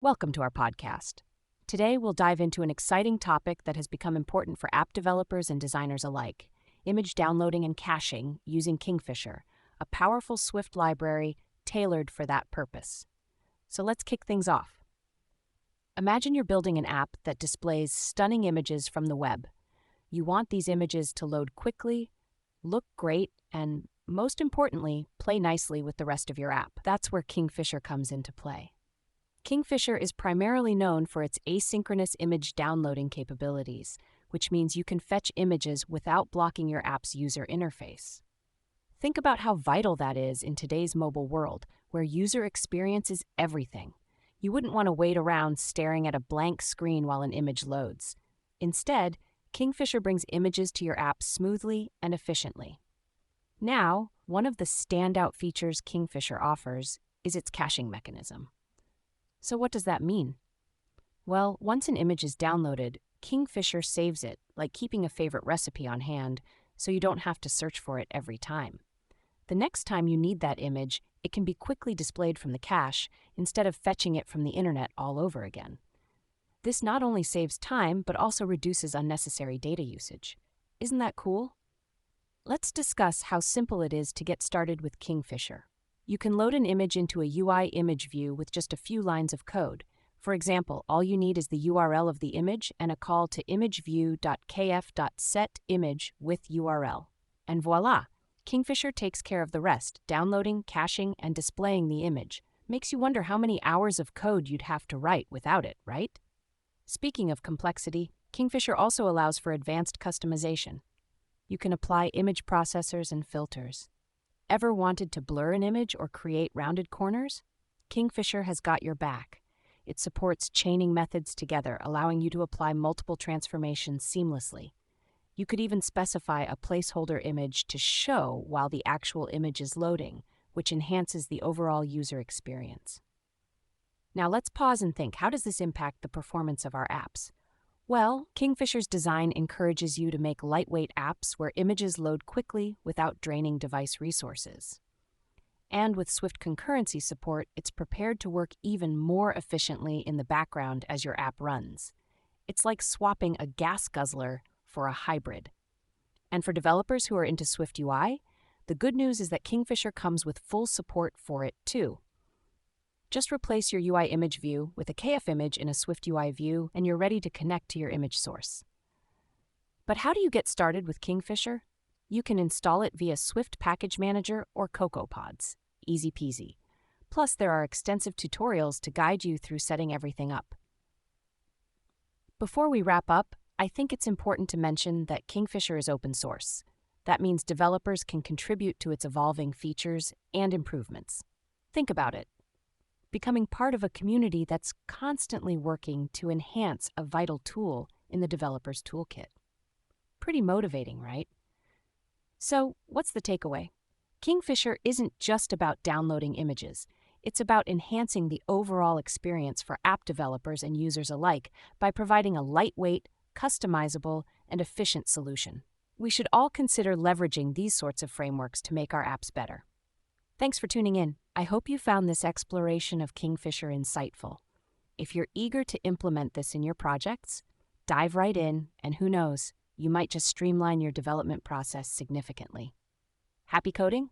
Welcome to our podcast. Today, we'll dive into an exciting topic that has become important for app developers and designers alike: image downloading and caching using Kingfisher, a powerful Swift library tailored for that purpose. So let's kick things off. Imagine you're building an app that displays stunning images from the web. You want these images to load quickly, look great, and most importantly, play nicely with the rest of your app. That's where Kingfisher comes into play. Kingfisher is primarily known for its asynchronous image downloading capabilities, which means you can fetch images without blocking your app's user interface. Think about how vital that is in today's mobile world, where user experience is everything. You wouldn't want to wait around staring at a blank screen while an image loads. Instead, Kingfisher brings images to your app smoothly and efficiently. Now, one of the standout features Kingfisher offers is its caching mechanism. So what does that mean? Well, once an image is downloaded, Kingfisher saves it, like keeping a favorite recipe on hand, so you don't have to search for it every time. The next time you need that image, it can be quickly displayed from the cache instead of fetching it from the internet all over again. This not only saves time, but also reduces unnecessary data usage. Isn't that cool? Let's discuss how simple it is to get started with Kingfisher. You can load an image into a UI image view with just a few lines of code. For example, all you need is the URL of the image and a call to imageview.kf.setImage with URL. And voila! Kingfisher takes care of the rest, downloading, caching, and displaying the image. Makes you wonder how many hours of code you'd have to write without it, right? Speaking of complexity, Kingfisher also allows for advanced customization. You can apply image processors and filters. Ever wanted to blur an image or create rounded corners? Kingfisher has got your back. It supports chaining methods together, allowing you to apply multiple transformations seamlessly. You could even specify a placeholder image to show while the actual image is loading, which enhances the overall user experience. Now let's pause and think, how does this impact the performance of our apps? Well, Kingfisher's design encourages you to make lightweight apps where images load quickly without draining device resources. And with Swift concurrency support, it's prepared to work even more efficiently in the background as your app runs. It's like swapping a gas guzzler for a hybrid. And for developers who are into Swift UI, the good news is that Kingfisher comes with full support for it too. Just replace your UI image view with a KF image in a Swift UI view, and you're ready to connect to your image source. But how do you get started with Kingfisher? You can install it via Swift Package Manager or CocoaPods. Easy peasy. Plus, there are extensive tutorials to guide you through setting everything up. Before we wrap up, I think it's important to mention that Kingfisher is open source. That means developers can contribute to its evolving features and improvements. Think about it. Becoming part of a community that's constantly working to enhance a vital tool in the developer's toolkit. Pretty motivating, right? So, what's the takeaway? Kingfisher isn't just about downloading images. It's about enhancing the overall experience for app developers and users alike by providing a lightweight, customizable, and efficient solution. We should all consider leveraging these sorts of frameworks to make our apps better. Thanks for tuning in. I hope you found this exploration of Kingfisher insightful. If you're eager to implement this in your projects, dive right in, and who knows, you might just streamline your development process significantly. Happy coding?